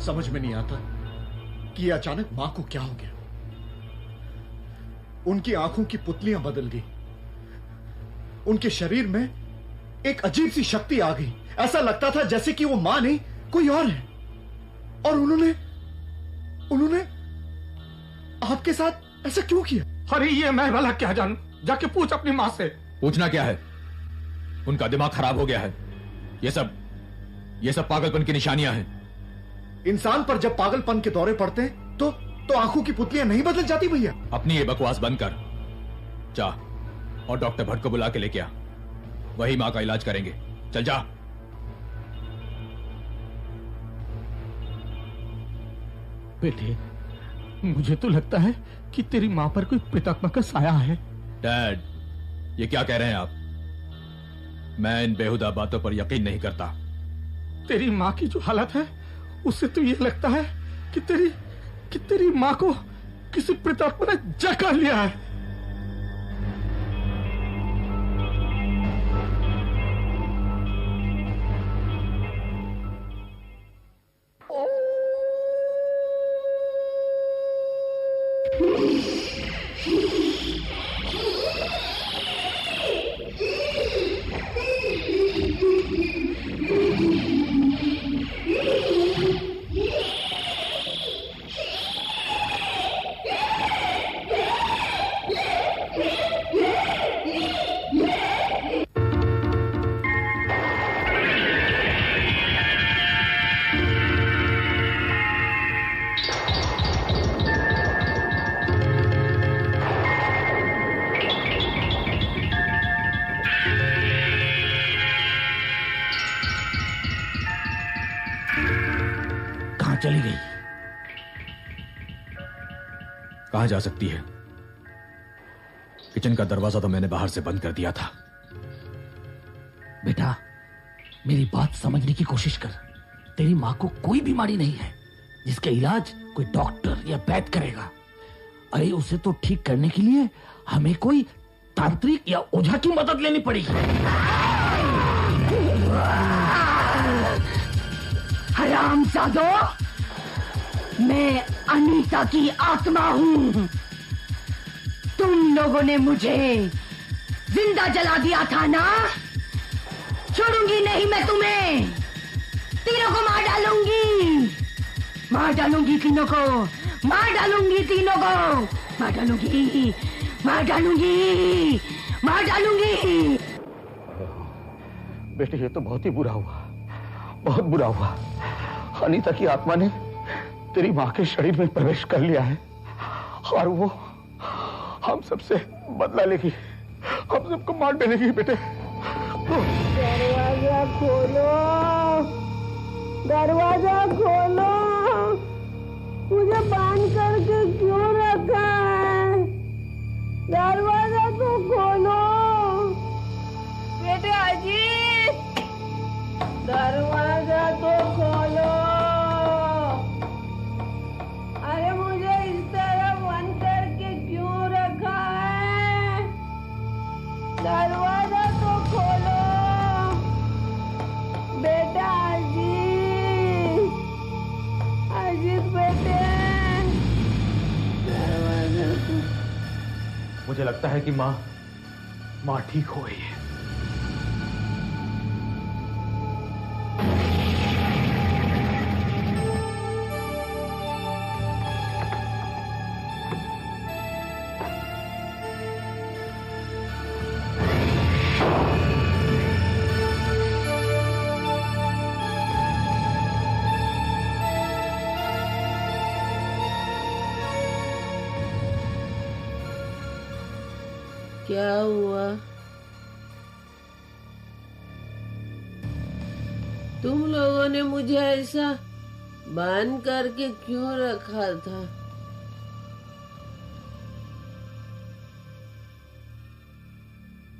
समझ में नहीं आता कि अचानक मां को क्या हो गया। उनकी आंखों की पुतलियां बदल गई, उनके शरीर में एक अजीब सी शक्ति आ गई। ऐसा लगता था जैसे कि वो मां नहीं कोई और है। और उन्होंने आपके साथ ऐसा क्यों किया? अरे ये मैं भला क्या जानूं, जाके पूछ अपनी मां से। पूछना क्या है, उनका दिमाग खराब हो गया है। ये सब पागलपन की निशानियां हैं। इंसान पर जब पागलपन के दौरे पड़ते हैं तो आंखों की पुतलियां नहीं बदल जाती भैया? अपनी ये बकवास बंद कर, जा और डॉक्टर भट्ट को बुला के लेके आ, वही मां का इलाज करेंगे। चल जा। बेटे, मुझे तो लगता है कि तेरी मां पर कोई प्रेतात्मा का साया है। डैड, ये क्या कह रहे हैं आप? मैं इन बेहुदा बातों पर यकीन नहीं करता। तेरी मां की जो हालत है उससे तो ये लगता है कि तेरी मां को किसी प्रेतात्मा ने जकड़ लिया है। चली गई? कहां जा सकती है? किचन का दरवाजा तो मैंने बाहर से बंद कर दिया था। बेटा, मेरी बात समझने की कोशिश कर। तेरी मां को कोई बीमारी नहीं है जिसका इलाज कोई डॉक्टर या वैद्य करेगा। अरे उसे तो ठीक करने के लिए हमें कोई तांत्रिक या ओझा की मदद लेनी पड़ेगी। हरामजादो, मैं अनीता की आत्मा हूं। तुम लोगों ने मुझे जिंदा जला दिया था ना? छोड़ूंगी नहीं मैं तुम्हें। तीनों को मार डालूंगी, मार डालूंगी तीनों को, मार डालूंगी तीनों को, मार डालूंगी, मार डालूंगी, मार डालूंगी। बेटे, ये तो बहुत ही बुरा हुआ, बहुत बुरा हुआ। अनीता की आत्मा ने तेरी मां के शरीर में प्रवेश कर लिया है और वो हम सबसे बदला लेगी, हम सबको मार डालेगी। बेटे, दरवाजा खोलो, दरवाजा खोलो। मुझे बांध करके क्यों रखा है? दरवाजा तो खोलो। बेटे अजीत, दरवाजा तो खोलो। अरे मुझे इस तरह बंद करके क्यों रखा है? दरवाजा तो खोलो। बेटा अजीत, अजीत बेटे, दरवाजा तो। मुझे लगता है कि मां ठीक हो गई है। क्या हुआ? तुम लोगों ने मुझे ऐसा बांध करके क्यों रखा था?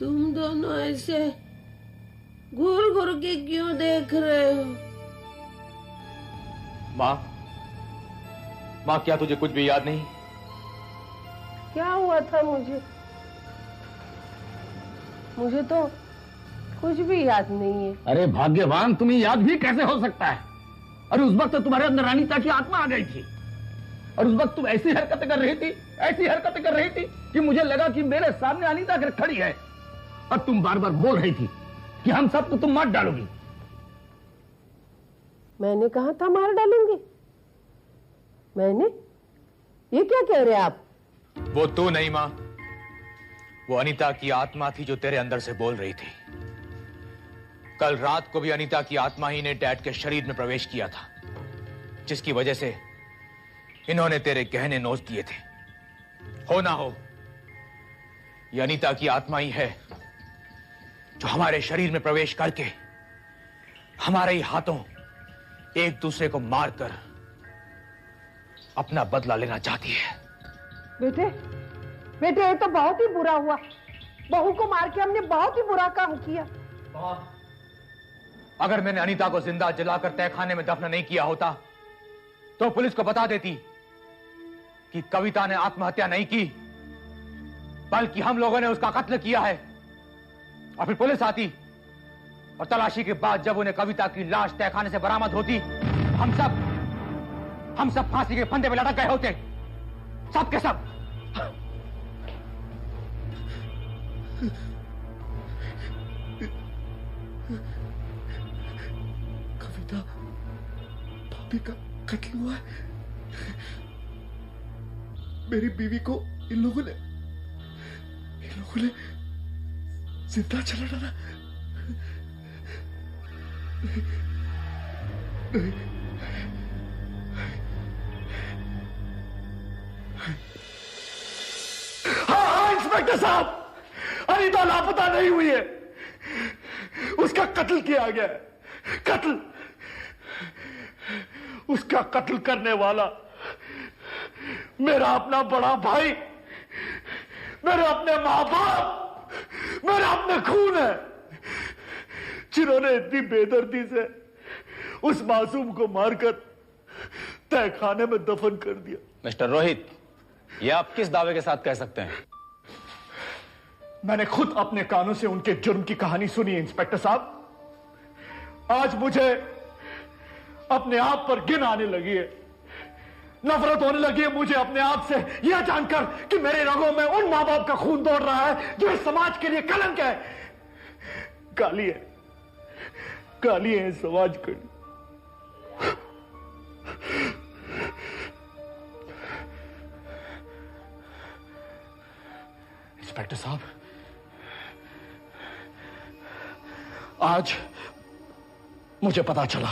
तुम दोनों ऐसे घूर घूर के क्यों देख रहे हो? माँ, क्या तुझे कुछ भी याद नहीं? क्या हुआ था मुझे तो कुछ भी याद नहीं है। अरे भाग्यवान, तुम्हें याद भी कैसे हो सकता है? और उस वक्त तो तुम्हारे अंदर अनीता की आत्मा आ गई थी, और उस वक्त तुम ऐसी हरकतें कर रही थी कि मुझे लगा कि मेरे सामने अनीता खड़ी है, और तुम बार बार बोल रही थी कि हम सबको तुम मार डालोगी। मैंने कहा था मार डालूंगी? मैंने? ये क्या कह रहे आप? वो तू नहीं मां, वो अनीता की आत्मा थी जो तेरे अंदर से बोल रही थी। कल रात को भी अनीता की आत्मा ही ने डैड के शरीर में प्रवेश किया था, जिसकी वजह से इन्होंने तेरे गहने नोच दिए थे। हो ना हो, ये अनीता की आत्मा ही है जो हमारे शरीर में प्रवेश करके हमारे ही हाथों एक दूसरे को मारकर अपना बदला लेना चाहती है। बेटे, ये तो बहुत ही बुरा हुआ। बहू को मार के हमने बहुत ही बुरा काम किया। अगर मैंने अनीता को जिंदा जलाकर तहखाने में दफन नहीं किया होता तो पुलिस को बता देती कि कविता ने आत्महत्या नहीं की, बल्कि हम लोगों ने उसका कत्ल किया है। और फिर पुलिस आती और तलाशी के बाद जब उन्हें कविता की लाश तहखाने से बरामद होती, हम सब फांसी के फंदे पे लटक गए होते, सब के सब। कविता भाभी का कत्ल हुआ है। मेरी बीवी को इन लोगों ने जिंदा जला डाला। नहीं। हाँ, इंस्पेक्टर साहब, अनीता लापता नहीं हुई है, उसका कत्ल किया गया है। कत्ल, उसका कत्ल करने वाला मेरा अपना बड़ा भाई, मेरे अपने माँ बाप, मेरा अपने खून है, जिन्होंने इतनी बेदर्दी से उस मासूम को मारकर तहखाने में दफन कर दिया। मिस्टर रोहित, ये आप किस दावे के साथ कह सकते हैं? मैंने खुद अपने कानों से उनके जुर्म की कहानी सुनी है इंस्पेक्टर साहब। आज मुझे अपने आप पर घिन आने लगी है, नफरत होने लगी है मुझे अपने आप से, यह जानकर कि मेरे रगों में उन मां बाप का खून दौड़ रहा है जो इस समाज के लिए कलंक है। गाली है इस समाज के लिए। इंस्पेक्टर साहब, आज मुझे पता चला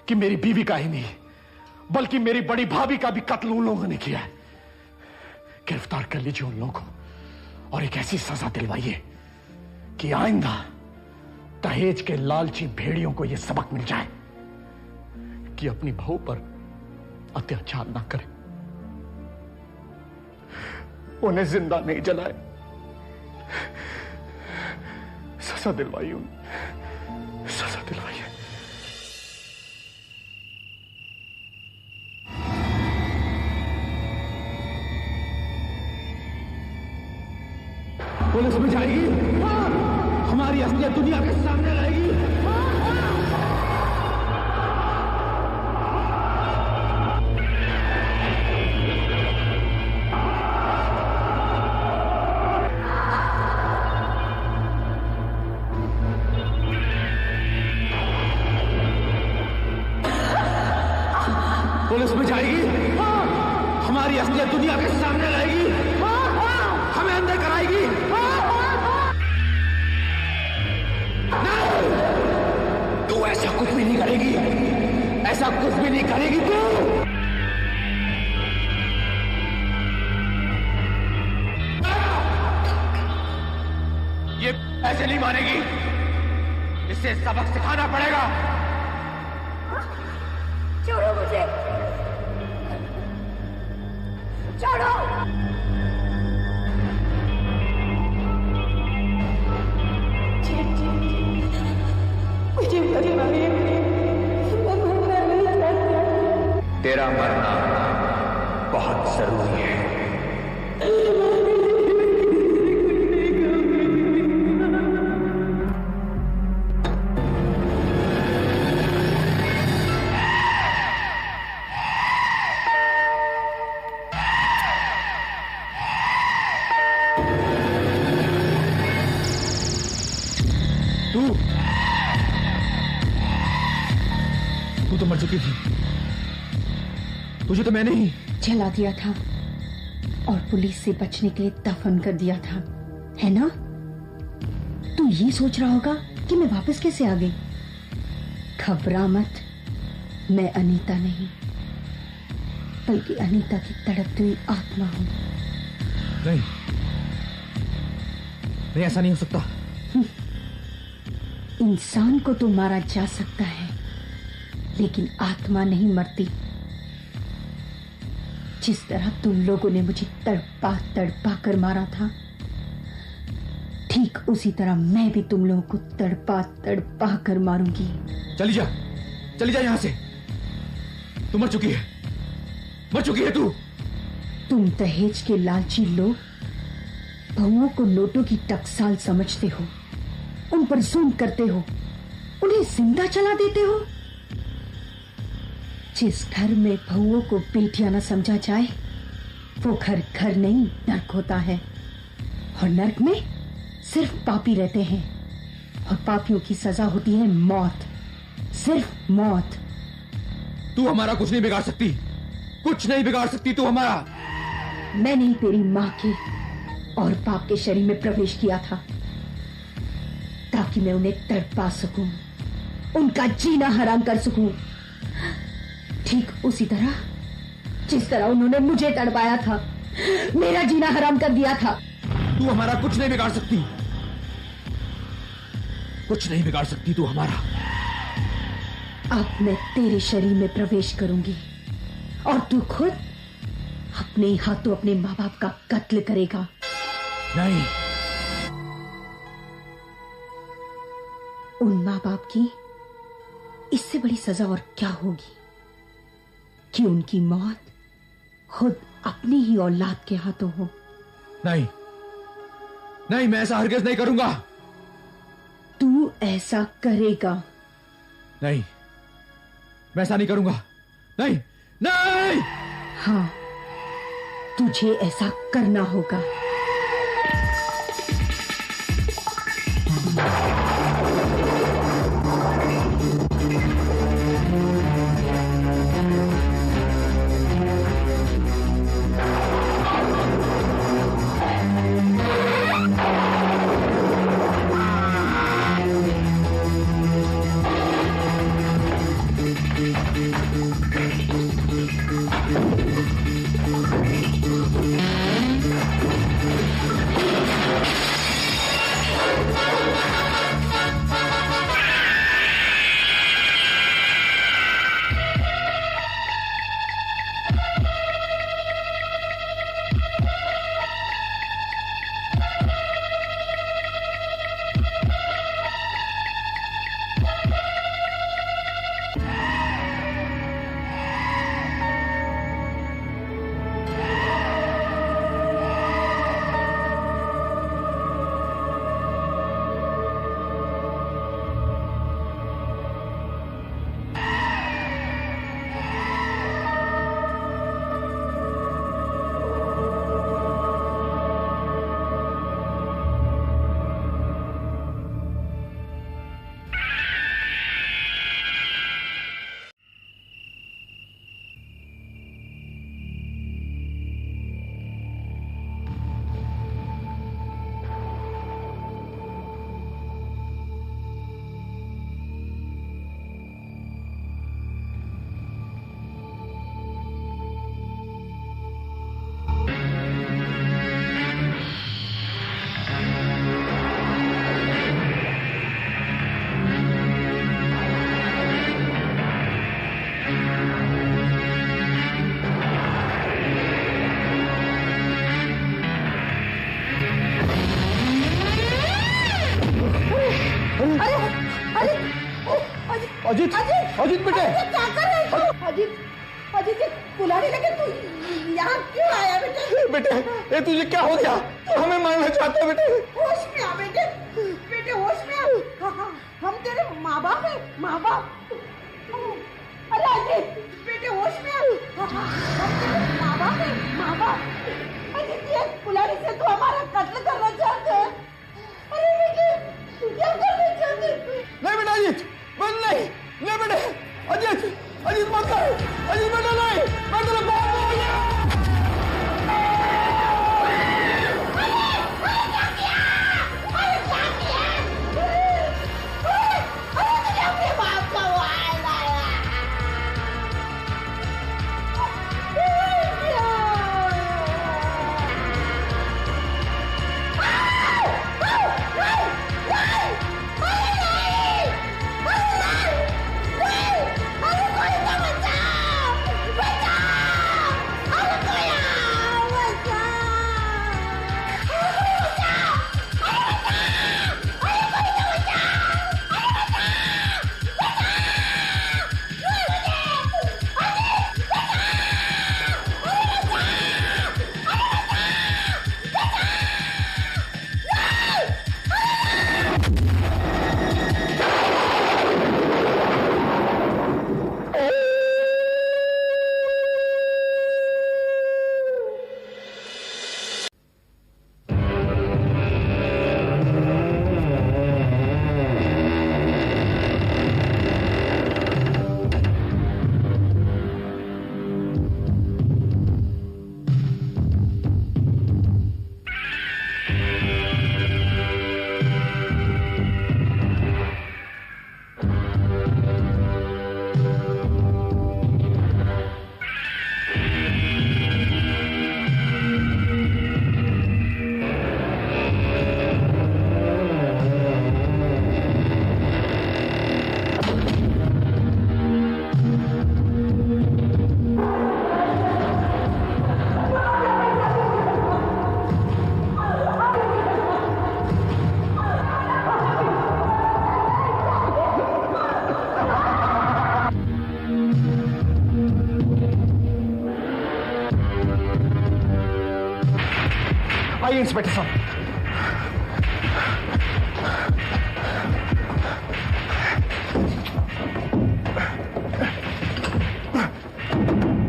कि मेरी बीवी का ही नहीं बल्कि मेरी बड़ी भाभी का भी कत्ल उन लोगों ने किया है। गिरफ्तार कर लीजिए उन लोगों को और एक ऐसी सजा दिलवाइए कि आइंदा दहेज के लालची भेड़ियों को यह सबक मिल जाए कि अपनी बहू पर अत्याचार ना करें, उन्हें जिंदा नहीं जलाए। सजा दिलवाइए उन्हें, सजा दिलवाइए। पुलिस में जाएगी, हमारी असलियत दुनिया के सामने रहेगी। पुलिस में जाएगी, हमारी असलियत दुनिया के सामने रहेगी, हमें अंदर कराएगी। तू ऐसा कुछ भी नहीं करेगी, ऐसा कुछ भी नहीं करेगी तू। ये ऐसे नहीं मानेगी, इसे सबक सिखाना पड़ेगा। छोड़ो मुझे, छोड़ो। मुझे मरना है, मैं मरना नहीं चाहती। तेरा मरना बहुत जरूरी है। तू तो मर चुकी थी। तुझे तो मैंने ही जला दिया था और पुलिस से बचने के लिए दफन कर दिया था, है ना? तू ये सोच रहा होगा कि मैं वापस कैसे आ गई। घबरा मत, मैं अनीता नहीं बल्कि अनीता की तड़पती हुई आत्मा हूं। नहीं, नहीं, ऐसा नहीं हो सकता। इंसान को तो मारा जा सकता है लेकिन आत्मा नहीं मरती। जिस तरह तुम लोगों ने मुझे तड़पा तड़पा कर मारा था, ठीक उसी तरह मैं भी तुम लोगों को तड़पा तड़पा कर मारूंगी। चली जा यहां से। तू मर चुकी है तू। तुम दहेज के लालची लोग बहुओं को नोटों की टकसाल समझते हो, उन पर जुल्म करते हो, उन्हें जिंदा चला देते हो। जिस घर में बहुओं को बेटियां न समझा जाए वो घर घर नहीं नर्क होता है, और नर्क में सिर्फ पापी रहते हैं और पापियों की सजा होती है मौत, सिर्फ मौत। तू हमारा कुछ नहीं बिगाड़ सकती तू हमारा। मैंने ही तेरी मां के और बाप के शरीर में प्रवेश किया था ताकि मैं उन्हें तड़पा सकूं, उनका जीना हराम कर सकूं, ठीक उसी तरह जिस तरह उन्होंने मुझे तड़पाया था, मेरा जीना हराम कर दिया था। तू हमारा कुछ नहीं बिगाड़ सकती तू हमारा। अब मैं तेरे शरीर में प्रवेश करूंगी और तू खुद अपने ही हाथों अपने माँ बाप का कत्ल करेगा। नहीं, उन माँ बाप की इससे बड़ी सजा और क्या होगी कि उनकी मौत खुद अपनी ही औलाद के हाथों हो। नहीं, मैं ऐसा हरगिज़ नहीं करूंगा। तू ऐसा करेगा। नहीं, मैं ऐसा नहीं करूंगा। नहीं। हाँ, तुझे ऐसा करना होगा। अजीत बेटे, क्या कर रहे हो? अजीत बुलाने लगे, तू यहाँ क्यों आया बेटे? बेटे, ये तुझे क्या हो गया? तो हमें मारना चाहते हैं बेटे। होश में आ बेटे होश में आ। हम तेरे माँ बाप हैं, माँ बाप। अरे अजीत बेटे होश में आ। हम तेरे माँ बाप हैं, माँ बाप। अजीत ये बुलाने से तू हमारा कत्ल करना चाहते हैं। अरे बेटे तू क्या करना चाहते आइए इंस्पेक्टर साहब।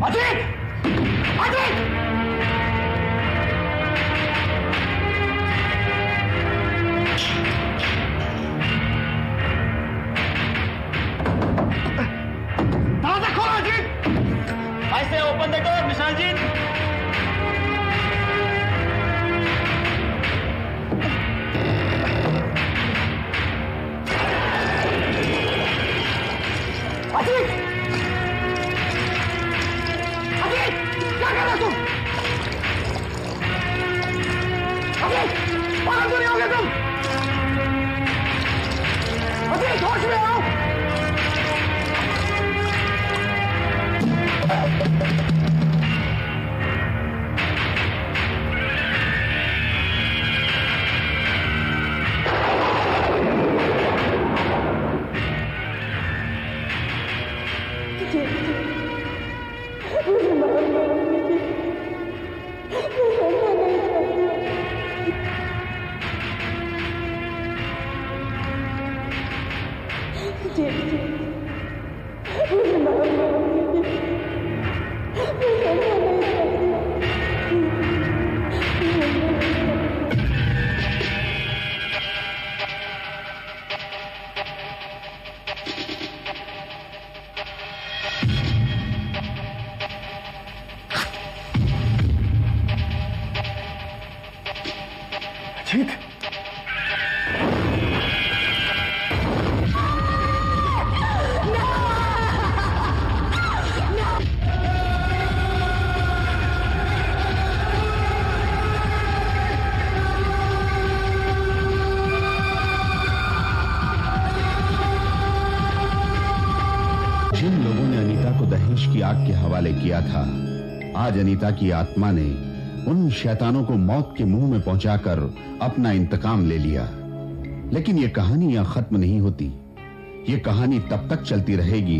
अजीत! अजीत! दरवाजा खोलो अजीत! ऐसे open the door mister Ajit. Ajit! Ajit! क्या कर रहे तुम? अजीत! पागल तो नहीं हो गए तुम? अजीत होश में आओ! अजीत! जिन लोगों ने अनीता को दहेज की आग के हवाले किया था, आज अनीता की आत्मा ने उन शैतानों को मौत के मुंह में पहुंचाकर अपना इंतकाम ले लिया। लेकिन यह कहानी यहां खत्म नहीं होती। यह कहानी तब तक चलती रहेगी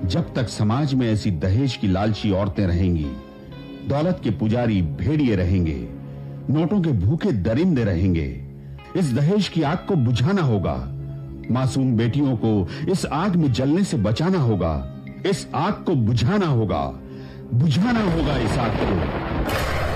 जब तक समाज में ऐसी दहेज की लालची औरतें रहेंगी, दौलत के पुजारी भेड़िए रहेंगे, नोटों के भूखे दरिंदे रहेंगे। इस दहेज की आग को बुझाना होगा। मासूम बेटियों को इस आग में जलने से बचाना होगा। इस आग को बुझाना होगा, बुझाना होगा इस आग को।